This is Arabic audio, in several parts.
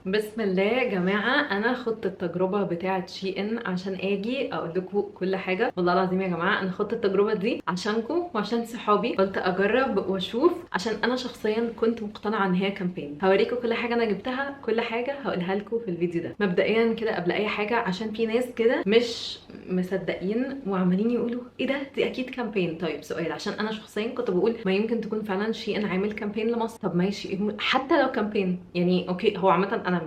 بسم الله يا جماعة، أنا خدت التجربة بتاعة شي إن عشان أجي أقول لكم كل حاجة. والله العظيم يا جماعة أنا خدت التجربة دي عشانكم وعشان صحابي، قلت أجرب وأشوف عشان أنا شخصيا كنت مقتنعة إن هي كامبين. هوريكم كل حاجة أنا جبتها، كل حاجة هقولها لكم في الفيديو ده. مبدئيا كده قبل أي حاجة، عشان في ناس كده مش مصدقين وعمالين يقولوا إيه ده، دي أكيد كامبين. طيب سؤال، عشان أنا شخصيا كنت بقول ما يمكن تكون فعلا شي إن عامل كامبين لمصر. طب ماشي، حتى لو كامبين يعني أوكي، هو عامة انا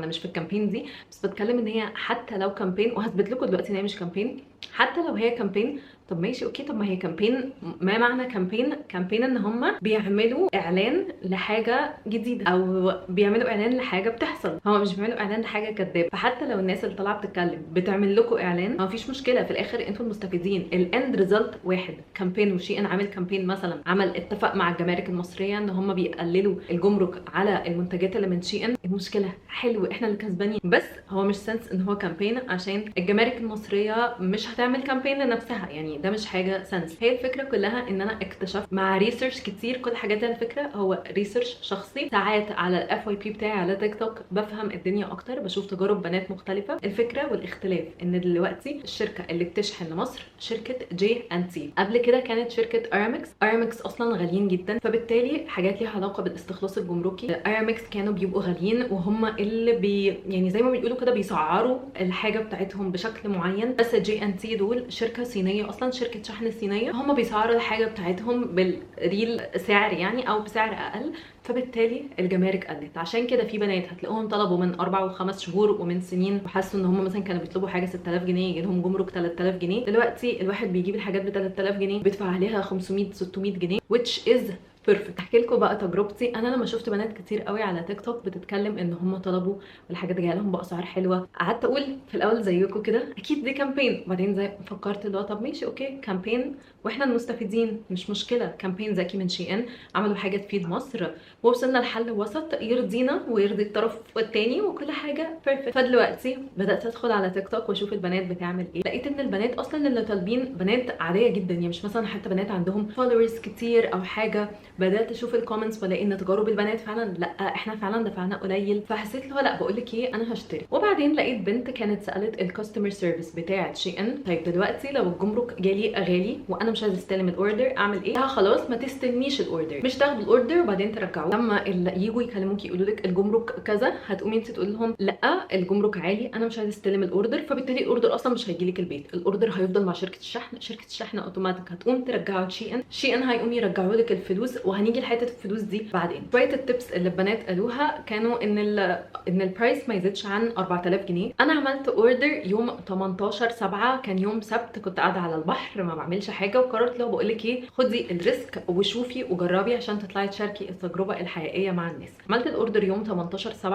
مش في الكامبين دي، بس بتكلم ان هي حتى لو كامبين، وهثبت لكم دلوقتي ان هي مش كامبين. حتى لو هي كامبين، طب ماشي اوكي، طب ما هي كامبين. ما معنى كامبين؟ كامبين ان هم بيعملوا اعلان لحاجه جديده او بيعملوا اعلان لحاجه بتحصل، هم مش بيعملوا اعلان لحاجه كداب. فحتى لو الناس اللي طالعه بتتكلم بتعمل لكم اعلان، ما فيش مشكله، في الاخر انتوا المستفيدين، الاند ريزلت واحد. كامبين وشي ان عامل كامبين، مثلا عمل اتفق مع الجمارك المصريه ان هم بيقللوا الجمرك على المنتجات اللي من شي ان، المشكله حلو، احنا اللي كسبانين. بس هو مش سنس ان هو كامبين عشان الجمارك المصريه مش هتعمل كامبين لنفسها، يعني ده مش حاجه سنس. هي الفكره كلها ان انا اكتشفت مع ريسيرش كتير، كل الحاجات دي على فكره هو ريسيرش شخصي. ساعات على الاف واي بي بتاعي على تيك توك بفهم الدنيا اكتر، بشوف تجارب بنات مختلفه. الفكره والاختلاف ان دلوقتي الشركه اللي بتشحن لمصر شركه جي ان تي، قبل كده كانت شركه ارامكس. ارامكس اصلا غاليين جدا، فبالتالي حاجات ليها علاقه بالاستخلاص الجمركي ارامكس كانوا بيبقوا غاليين، وهم اللي يعني زي ما بيقولوا كده بيسعروا الحاجه بتاعتهم بشكل معين. بس جي ان تي دول شركه صينيه، اصلا شركه شحن صينيه، هم بيسعروا الحاجه بتاعتهم بالريل سعر يعني او بسعر اقل، فبالتالي الجمارك قلت. عشان كده في بنات هتلاقوهم طلبوا من 4 و5 شهور ومن سنين، وحسوا ان هم مثلا كانوا بيطلبوا حاجه 6000 جنيه يجي لهم جمرك 3000 جنيه. دلوقتي الواحد بيجيب الحاجات ب 3000 جنيه بيدفع عليها 500 600 جنيه which is بيرفكت. احكي لكم بقى تجربتي. انا لما شفت بنات كتير قوي على تيك توك بتتكلم ان هم طلبوا والحاجات جايه لهم باسعار حلوه، قعدت اقول في الاول زيكم كده اكيد دي كامبين، وبعدين زي فكرت اللي هو طب ماشي اوكي كامبين واحنا المستفيدين، مش مشكله. كامبين ذكي من شي ان، عملوا حاجه تفيد مصر ووصلنا لحل وسط يرضينا ويرضي الطرف التاني وكل حاجه بيرفكت. فدلوقتي بدات ادخل على تيك توك واشوف البنات بتعمل ايه. لقيت ان البنات اصلا اللي طالبين بنات عاديه جدا، يعني مش مثلا حتى بنات عندهم فولورز كتير او حاجه. بدات اشوف الكومنتس والاقي ان تجارب البنات فعلا لا احنا فعلا دفعنا قليل. فحسيت له لا بقول لك ايه، انا هشتري. وبعدين لقيت بنت كانت سالت الكاستمر سيرفيس بتاعه شي ان طيب دلوقتي لو الجمرك جالي غالي وانا مش عايزه استلم الاوردر اعمل ايه؟ خلاص ما تستلميش الاوردر، مش تاخدوا الاوردر وبعدين ترجعوه. لما يجوا يكلموكي يقولوا لك الجمرك كذا، هتقومي انت تقول لهم لا الجمرك عالي انا مش عايزه استلم الاوردر، فبالتالي الاوردر اصلا مش هيجي لك البيت، الاوردر هيفضل مع شركه الشحن، شركه الشحن اوتوماتيك هتقوم ترجعه شي ان، شي ان هيقوم يرجعوا لك الفلوس. وهنيجي لحته الفلوس دي بعدين. شويه التبس اللي البنات قالوها كانوا ان البرايس ما يزيدش عن 4000 جنيه. انا عملت اوردر يوم 18/7، كان يوم سبت، كنت قاعده على البحر ما بعملش حاجه، وقررت لو بقول لك ايه خدي الريسك وشوفي وجربي عشان تطلعي تشاركي التجربه الحقيقيه مع الناس. عملت الاوردر يوم 18/7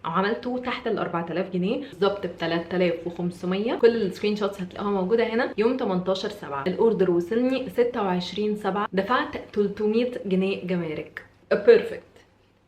او عملته تحت ال 4000 جنيه بالظبط ب 3500. كل السكرين شوتس هتلاقوها موجوده هنا. يوم 18/7 الاوردر وصلني 26/7، دفعت 300 جنيه جمارك. بيرفكت.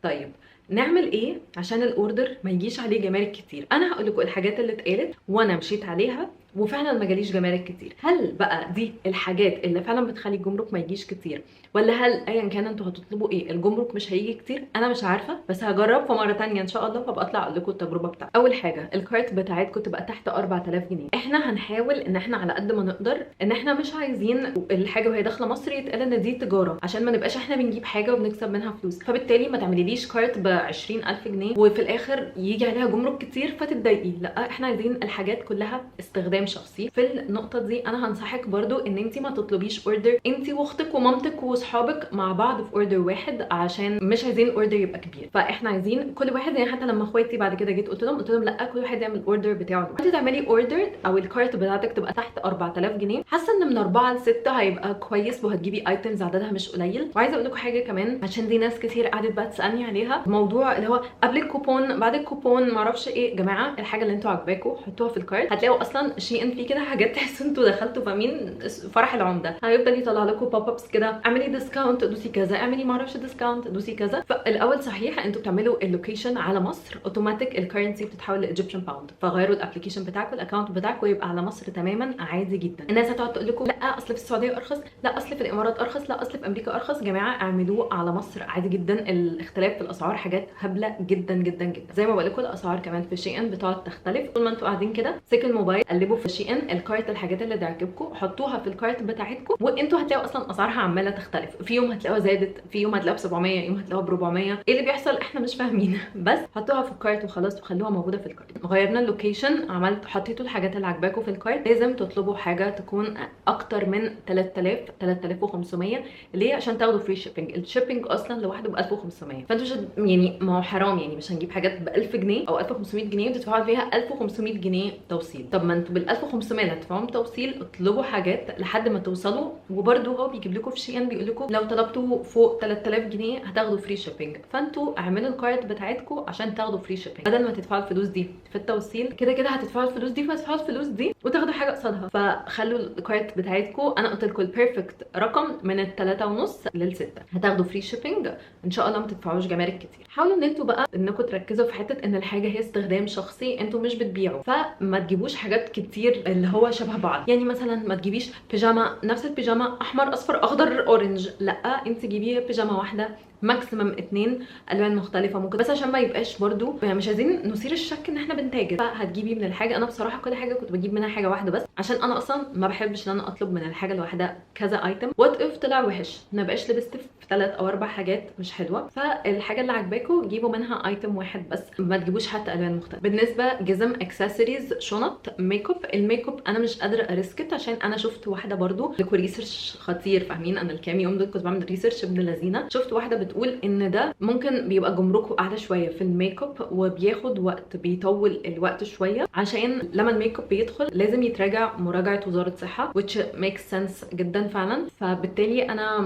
طيب نعمل ايه عشان الاوردر ما يجيش عليه جمارك كتير؟ انا هقول لكم الحاجات اللي اتقالت وانا مشيت عليها وفعلا ما جاليش جمارك كتير. هل بقى دي الحاجات اللي فعلا بتخلي الجمرك ما يجيش كتير، ولا هل ايا كان انتوا هتطلبوا ايه الجمرك مش هيجي كتير؟ انا مش عارفه، بس هجرب في مره تانية ان شاء الله وابقى اطلع اقول لكم التجربه بتاعتي. اول حاجه الكارت بتاعتكم تبقى تحت 4000 جنيه. احنا هنحاول ان احنا على قد ما نقدر ان احنا مش عايزين الحاجه وهي داخله مصر يتقال ان دي تجاره، عشان ما نبقاش احنا بنجيب حاجه وبنكسب منها فلوس. فبالتالي ما تعمليليش كارت ب 20000 جنيه وفي الاخر يجي عليها جمرك كتير فتتضايقي. لا احنا عايزين الحاجات كلها استخدام شخصي. في النقطه دي انا هنصحك برضو ان انت ما تطلبيش اوردر انت واختك ومامتك واصحابك مع بعض في اوردر واحد، عشان مش عايزين الاوردر يبقى كبير. فاحنا عايزين كل واحد، يعني حتى لما اخواتي بعد كده جيت قلت لهم لا كل واحد يعمل الاوردر بتاعه لوحده. انت تعملي اوردر او الكارت بتاعتك تبقى تحت 4000 جنيه. حاسه ان من 4 ل 6 هيبقى كويس وهتجيبي ايتمز عددها مش قليل. وعايزه اقول لكم حاجه كمان عشان دي ناس كتير قعدت بقى تسالني عليها، موضوع اللي هو قبل الكوبون بعد الكوبون معرفش ايه. جماعه الحاجه اللي انتوا عاجباكم حطوها في الكارت، هتلاقوا اصلا شي ان في كده حاجات تحسوا انتوا دخلتوا فاهمين فرح العمده، هيفضل يطلع لكم بوب ابس كده، اعملي ديسكاونت دوسي كذا، اعملي معرفش ديسكاونت دوسي كذا. فالاول صحيح انتوا بتعملوا اللوكيشن على مصر، اوتوماتيك الكرنسي بتتحول لايجيبشن باوند، فغيروا الابلكيشن بتاعكم الاكونت بتاعكم يبقى على مصر تماما عادي جدا. الناس هتقعد تقول لكم لا اصل في السعوديه ارخص، لا اصل في الامارات ارخص، لا اصل في امريكا ارخص. يا جماعه اعملوه على مصر عادي جدا. الاختلاف في الاسعار حاجات هبله جدا جدا جدا. زي ما بقول لكم الاسعار كمان في شي ان بتقعد تختلف. طول ما انتوا قاعدين كده سيك الموبايل قلبوا في شي ان الكارت الحاجات اللي تعجبكم حطوها في الكارت بتاعتكم، وانتوا هتلاقوا اصلا اسعارها عماله تختلف. في يوم هتلاقوها زادت، في يوم هتلاقوها ب 700، يوم هتلاقوها ب 400. ايه اللي بيحصل احنا مش فاهمين. بس حطوها في الكارت وخلاص وخلوها موجوده في الكارت. غيرنا اللوكيشن، حطيتوا الحاجات اللي عجباكم في الكارت. لازم تطلبوا حاجه تكون اكتر من 3000 3500. ليه؟ عشان تاخدوا فري شيبنج. الشيبنج اصلا لوحده ب 1500. فانتوا يعني ما هو حرام يعني، مش هنجيب حاجات ب 1000 جنيه او 1500 جنيه وتدفعوا فيها 1500 جنيه توصيل. طب ما انتوا بال 1500 اللي هتدفعوهم توصيل اطلبوا حاجات لحد ما توصلوا. وبرده هو بيجيب لكم في شي ان بيقول لكم لو طلبتوا فوق 3000 جنيه هتاخدوا فري شيبنج. فانتوا اعملوا الكارت بتاعتكم عشان تاخدوا فري شيبنج، بدل ما تدفعوا الفلوس دي في التوصيل. كده كده هتدفعوا الفلوس دي، فهتدفعوا الفلوس دي وتاخدوا حاجه قصادها. فخلوا الكارت بتاعتكم، انا قلت لكم البيرفكت رقم من ال3.5 لل6 هتاخدوا فري شيبنج ان شاء الله. ما تدفعوش جمارك كتير. حاولوا ان انتوا بقى انكم تركزوا في حته ان الحاجه هي استخدام شخصي، انتوا مش بتبيعوا. فما تجيبوش حاجات كتير اللي هو شبه بعض. يعني مثلا ما تجيبيش بيجامه نفس البيجامه احمر اصفر اخضر اورنج، لا انت جيبيها بيجامه واحده ماكسيمم 2 الوان مختلفه ممكن، بس عشان ما يبقاش برضو يعني مش عايزين نثير الشك ان احنا بنتاجر. فهتجيبي من الحاجه، انا بصراحه كل حاجه كنت بجيب منها حاجه واحده بس، عشان انا اصلا ما بحبش ان انا اطلب من الحاجه الواحده كذا ايتم. وات اف طلع وحش، ما بقاش لبست في 3 أو 4 حاجات مش حلوه. فالحاجه اللي عاجباكم جيبوا منها ايتم واحد بس، ما تجيبوش حتى الوان مختلفه. بالنسبه جزم، اكسسوارز، شنط، ميك اب. الميك اب انا مش قادره اريسكت، عشان انا شفت واحده برضو لكم ريسيرش خطير. فاهمين انا الكام يوم دول كنت بعمل ريسيرش ابن لذينه. شفت واحده بتقول ان ده ممكن بيبقى جمركه اعلى شويه في الميك اب، وبياخد وقت، بيطول الوقت شويه، عشان لما الميك اب بيدخل لازم يتراجع مراجعه وزاره صحه which makes sense جدا فعلا. فبالتالي انا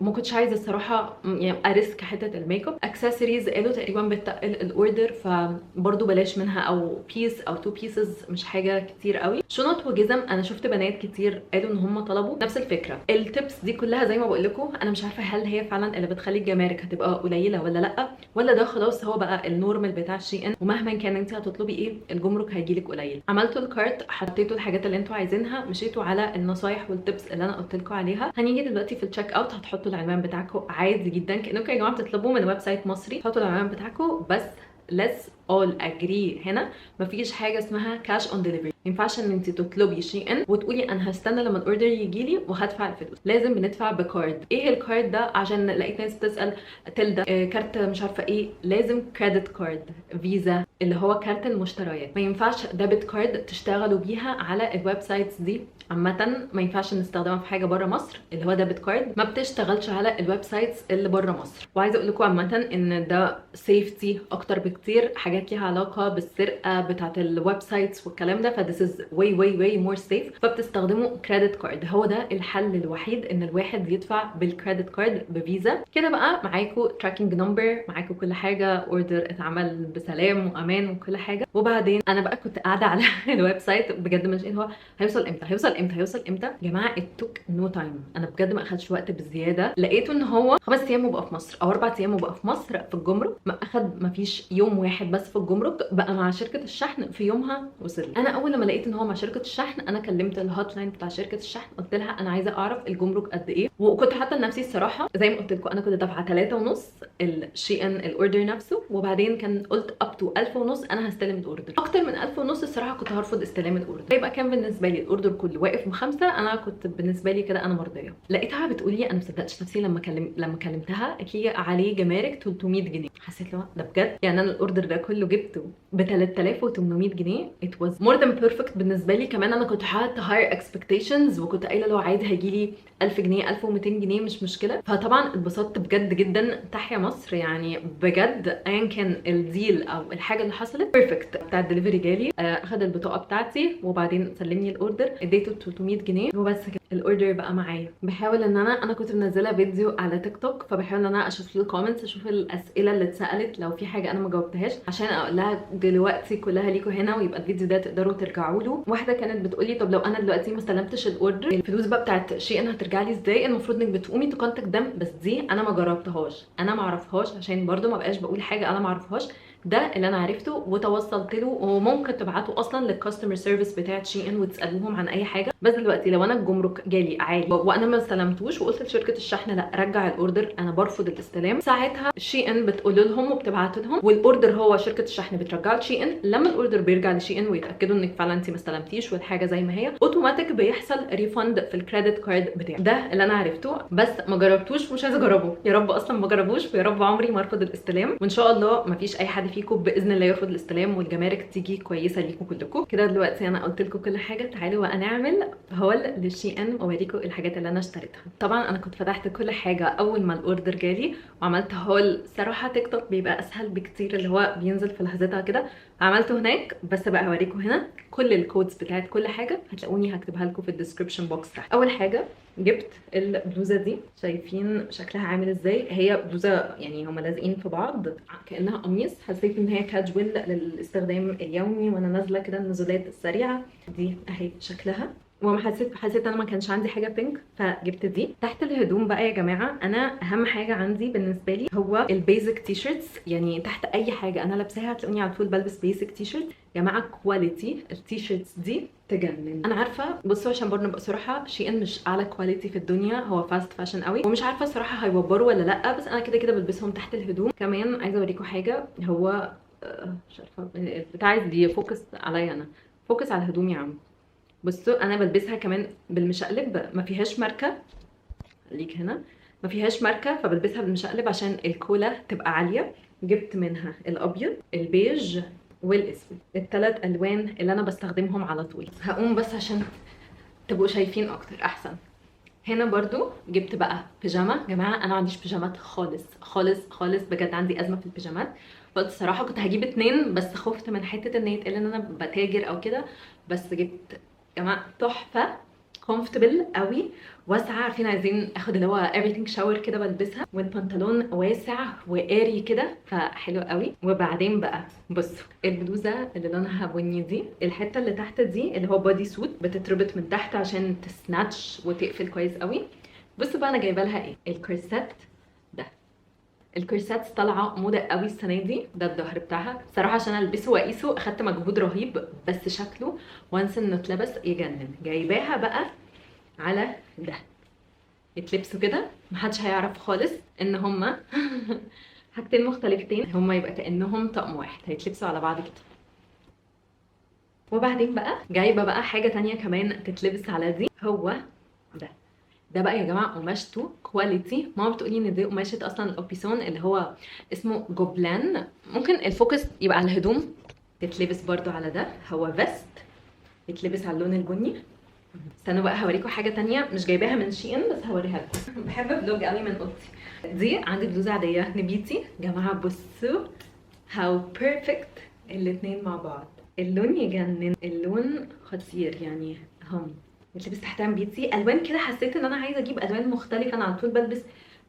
ما كنتش عايزه الصراحه يعني اريسك حته الميك اب. اكسسوارز قالوا تقريبا بتقل الاوردر، فبرضو بلاش منها، او بيس او 2 بيسز مش حاجه كتير قوي. شنط وجزم انا شفت بنات كتير قالوا ان هم طلبوا نفس الفكره. التبس دي كلها زي ما بقول لكم انا مش عارفه هل هي فعلا اللي بتخلي الجمارك هتبقى قليله ولا لا، ولا ده خلاص هو بقى النورمال بتاع شي ان، ومهما كان انت هتطلبي ايه الجمرك هيجيلك قليل. عملتوا الكارت، حطيتوا الحاجات اللي انتوا عايزينها، مشيتوا على النصايح والتبس اللي انا قلت لكم عليها. هنيجي دلوقتي في التشيك اوت، هتحطوا العنوان بتاعكم عادي جدا كانكم يا جماعه بتطلبوا من ويب سايت مصري. حطوا العنوان بتاعكم بس. let's all agree هنا مفيش حاجه اسمها كاش اون ديليفري. ما ينفعش ان انت تطلبي شي ان وتقولي انا هستنى لما الاوردر يجي لي وهدفع الفلوس. لازم بندفع بكارد. ايه الكارد ده؟ عشان لقيت ناس بتسال تلدا كارت مش عارفه ايه. لازم كريدت كارد، فيزا اللي هو كارت المشتريات. ما ينفعش ديبت كارد تشتغلوا بيها على الويب سايتس دي عامه. ما ينفعش نستخدمها في حاجه بره مصر. اللي هو ديبت كارد ما بتشتغلش على الويب سايتس اللي بره مصر. وعايزه اقول لكم عامه ان ده سيفتي اكتر بكتير. حاجات ليها علاقه بالسرقه بتاعه الويب سايتس والكلام ده، فديس از واي واي واي مور سيف. فبتستخدموا كريدت كارد. هو ده الحل الوحيد ان الواحد يدفع بالكريدت كارد بفيزا. كده بقى معاكم تراكنج نمبر، معاكم كل حاجه، اوردر اتعمل بسلام وامان وكل حاجه. وبعدين انا بقى كنت قاعده على الويب سايت بجد مش هو هيوصل امتى هيوصل امتى هيوصل امتى. يا جماعه اتوك نو تايم. انا بجد ما اخدش وقت بزياده. لقيته ان هو 5 ايام وبقى في مصر او 4 ايام وبقى في مصر في الجمرك. ما اخد، ما فيش يوم واحد بس في الجمرك بقى مع شركه الشحن في يومها وصل. انا اول لما لقيت ان هو مع شركه الشحن انا كلمت الهوت لاين بتاع شركه الشحن، قلت لها انا عايزه اعرف الجمرك قد ايه. وكنت حاطه لنفسي الصراحه زي ما قلت لكم انا كنت دافعه 3.5 الشي ان الاوردر نفسه، وبعدين كان قلت اب تو 1000.5 انا هستلم الاوردر. اكتر من 1000.5 الصراحه كنت هرفض استلام الاوردر. يبقى كان بالنسبه لي الاوردر كله واقف ب5. انا كنت بالنسبه لي كده انا مرضيه. لقيتها بتقول لي انا ما صدقتش نفسي لما كلمتها قالت لي عليه جمارك 300 جنيه. حسيت له ده بجد يعني انا الاوردر ده كله جبته ب 3800 جنيه. it was more than perfect بالنسبه لي. كمان انا كنت حاطه higher expectations وكنت قايله لو عادي هيجي لي 1000 جنيه 1200 جنيه مش مشكله. فطبعا اتبسطت بجد جدا. تحيا مصر يعني بجد. ايا كان الديل او الحاجه اللي حصلت بيرفكت. بتاع الدليفري جالي اخد البطاقه بتاعتي وبعدين سلمني الاوردر اديته 300 جنيه وبس كده. الاوردر بقى معايا. بحاول ان انا كنت منزله فيديو على تيك توك، فبحاول ان انا اشوف الكومنتس اشوف الاسئله اللي اتسالت لو في حاجه انا ما جاوبتهاش، عشان عشان اقول لها دلوقتي كلها ليكوا هنا، ويبقى الفيديو ده تقدروا ترجعوا له. واحده كانت بتقولي طب لو انا دلوقتي ما استلمتش الاوردر، الفلوس بقى بتاعت شي ان هترجع لي ازاي؟ المفروض انك بتقومي تكونتاكت دم، بس دي انا ما جربتهاش، انا ما اعرفهاش، عشان برده ما بقاش بقول حاجه انا ما اعرفهاش. ده اللي انا عرفته وتوصلت له. وممكن تبعتوا اصلا للكاستمر سيرفيس بتاعت شي ان وتسالوهم عن اي حاجه. بس دلوقتي لو انا الجمرك جالي عادي وانا ما استلمتوش وقلت لشركه الشحن لا رجع الاوردر، انا برفض الاستلام، ساعتها شي ان بتقول لهم وبتبعت لهم، والاوردر هو شركه الشحن بترجعه لشي ان. لما الاوردر بيرجع لشي ان ويتاكدوا انك فعلا انت ما استلمتيش والحاجه زي ما هي، اوتوماتيك بيحصل ريفند في الكريدت كارد بتاعك. ده اللي انا عرفته، بس ما جربتوش ومش عايزه اجربه. يا رب اصلا ما جربوش، ويا رب عمري ما ارفض الاستلام. وان شاء الله ما فيش اي حد فيكم باذن الله يرفض الاستلام، والجمارك تيجي كويسه ليكم كلكم. كده دلوقتي انا قلت لكم كل حاجه، تعالوا بقى نعمل هول للشي ان واوريكم الحاجات اللي انا اشتريتها. طبعا انا كنت فتحت كل حاجه اول ما الاوردر جالي وعملت هول. صراحه تيك توك بيبقى اسهل بكتير، اللي هو بينزل في لحظتها كده، عملته هناك. بس بقى هوريكم هنا كل الكودز بتاعت كل حاجه، هتلاقوني هكتبها لكم في الديسكربشن بوكس تحت. اول حاجه جبت البلوزه دي، شايفين شكلها عامل ازاي؟ هي بلوزه يعني هما لازقين في بعض كانها قميص. حسيت ان هي كاجوال للاستخدام اليومي وانا نازله كده النزولات السريعه. دي اهي شكلها. وما حسيت انا ما كانش عندي حاجه بينك فجبت دي. تحت الهدوم بقى يا جماعه، انا اهم حاجه عندي بالنسبه لي هو البيزك تي شيرتس. يعني تحت اي حاجه انا لابساها هتلاقوني على طول بلبس بيزك تي شيرت. يا جماعه كواليتي التي شيرتس دي تجنن. انا عارفه، بصوا عشان برضه نبقى صراحه، شي ان مش اعلى كواليتي في الدنيا، هو فاست فاشن قوي، ومش عارفه صراحه هيوبروا ولا لا، بس انا كده كده بلبسهم تحت الهدوم. كمان عايزه اوريكم حاجه، هو مش عارفه بتاعي بيفوكس عليا، انا فوكس على الهدوم يا عم. بصوا انا بلبسها كمان بالمشقلب، ما فيهاش ماركه، خليك هنا، ما فيهاش ماركه، فبلبسها بالمشقلب عشان الكولا تبقى عاليه. جبت منها الابيض، البيج، والاسود، الثلاث الوان اللي انا بستخدمهم على طول. هقوم بس عشان تبقوا شايفين اكتر احسن. هنا برضو جبت بقى بيجاما. يا جماعه انا ما عنديش بيجامات خالص خالص خالص، بجد عندي ازمه في البيجامات. قلت الصراحه كنت هجيب 2 بس خفت من حته ان يتقال ان انا بتاجر او كده. بس جبت يا جماعه تحفه، كومفتبل قوي، واسعه. عارفين عايزين اخد اللي هو everything shower كده بلبسها، والبنطلون واسع وقاري كده فحلو قوي. وبعدين بقى بصوا البلوزه اللي لونها بني دي، الحته اللي تحت دي اللي هو بودي سوت بتتربط من تحت عشان تسناتش وتقفل كويس قوي. بصوا بقى انا جايبه لها ايه، الكورسات ده. الكورسات طالعه موضه قوي السنه دي. ده الظهر بتاعها صراحه عشان البسه واقيسه اخدت مجهود رهيب، بس شكله وانس انه اتلبس يجنن. جايباها بقى على ده، يتلبسوا كده محدش هيعرف خالص ان هما حاجتين مختلفتين، هما يبقى كانهم طقم واحد هيتلبسوا على بعض كده. وبعدين بقى جايبه بقى حاجه تانية كمان تتلبس على دي، هو ده بقى يا جماعه قماشته كواليتي. ماما بتقولي ان دي قماشه اصلا الاوبيسون اللي هو اسمه جوبلان. ممكن الفوكس يبقى على الهدوم، تتلبس برضو على ده، هو فيست يتلبس على اللون البني. استنوا بقى هوريكم حاجه تانية مش جايباها من شي ان بس هوريها لكم. بحب فلوج قوي من اوضتي. دي عندي بلوزه عاديه نبيتي. يا جماعه بصوا هاو بيرفكت الاتنين مع بعض، اللون يجنن، اللون خطير يعني. هم يتلبس تحتها بيتي الوان كده. حسيت ان انا عايزه اجيب الوان مختلفه، انا على طول بلبس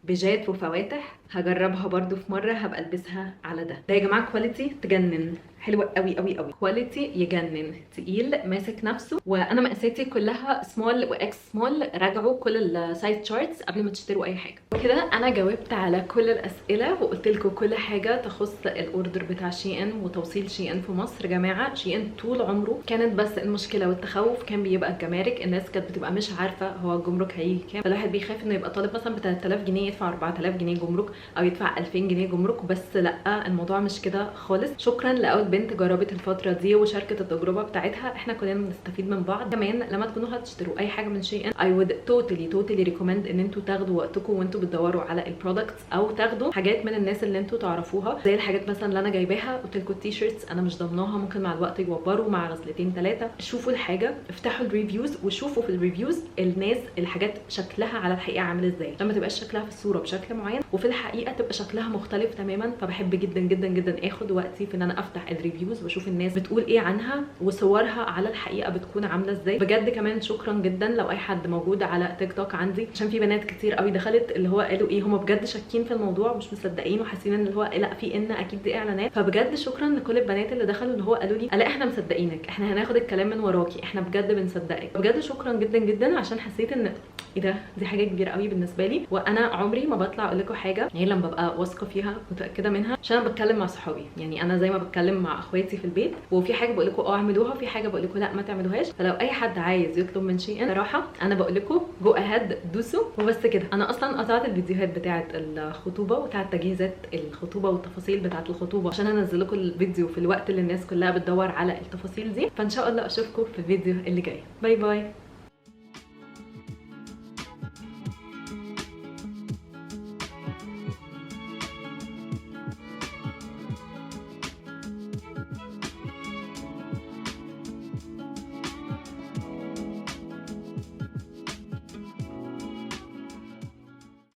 بيجات وفواتح. هجربها برضو في مره، هبقى البسها على ده. يا جماعه كواليتي تجنن، حلوه قوي قوي قوي، كواليتي يجنن، تقيل ماسك نفسه. وانا مقاساتي كلها سمول واكس سمول. راجعوا كل السايز تشارتس قبل ما تشتروا اي حاجه. وكده انا جاوبت على كل الاسئله وقلت لكم كل حاجه تخص الاوردر بتاع شي ان وتوصيل شي ان في مصر. يا جماعه شي ان طول عمره كانت بس المشكله والتخوف كان بيبقى الجمارك. الناس كانت بتبقى مش عارفه هو الجمرك هيجي كام، فالواحد بيخاف انه يبقى طالب مثلا ب 3000 جنيه يدفع 4000 جنيه جمرك، او يدفع 2000 جنيه جمرك. بس لا، الموضوع مش كده خالص. شكرا لاول بنت جربت الفتره دي وشاركت التجربه بتاعتها، احنا كلنا بنستفيد من بعض. كمان لما تكونوا هتشتروا اي حاجه من شي ان I would totally recommend ان انتوا تاخدوا وقتكم وانتوا بتدوروا على البرودكتس، او تاخدوا حاجات من الناس اللي انتوا تعرفوها. زي الحاجات مثلا اللي انا جايباها، قلت لكم التي شيرتس انا مش ضمناها، ممكن مع الوقت يوبروا مع غسلتين 3. شوفوا الحاجه، افتحوا الريفيوز وشوفوا في الريفيوز الناس الحاجات شكلها على الحقيقه عامل ازاي. لما تبقاش شكلها في الصوره بشكل معين وفي الحقيقه الحقيقه تبقى شكلها مختلف تماما. فبحب جدا جدا جدا اخد وقتي في ان انا افتح الريفيوز واشوف الناس بتقول ايه عنها وصورها على الحقيقه بتكون عامله ازاي. بجد كمان شكرا جدا لو اي حد موجود على تيك توك عندي، عشان في بنات كتير قوي دخلت اللي هو قالوا ايه، هم بجد شاكين في الموضوع ومش مصدقين وحاسين ان اللي هو لا في ان اكيد دي اعلانات. فبجد شكرا لكل البنات اللي دخلوا اللي هو قالوا لي لا احنا مصدقينك، احنا هناخد الكلام من وراكي، احنا بجد بنصدقك. بجد شكرا جدا جدا، عشان حسيت ان ايه ده، دي حاجه كبيره قوي بالنسبه لي. وانا عمري ما بطلع اقول لكم حاجه يعني لما ببقى واثقه فيها متاكده منها، عشان انا بتكلم مع صحابي. يعني انا زي ما بتكلم مع اخواتي في البيت، وفي حاجه بقول لكم اعملوها وفي حاجه بقول لكم لا ما تعملوهاش. فلو اي حد عايز يطلب من شيء صراحه انا بقول لكم جو اهيد دوسوا وبس كده. انا اصلا قطعت الفيديوهات بتاعه الخطوبه وبتاعه تجهيزات الخطوبه والتفاصيل بتاعه الخطوبه عشان انزل لكم الفيديو في الوقت اللي الناس كلها بتدور على التفاصيل دي. فان شاء الله اشوفكم في الفيديو اللي جاي. باي باي.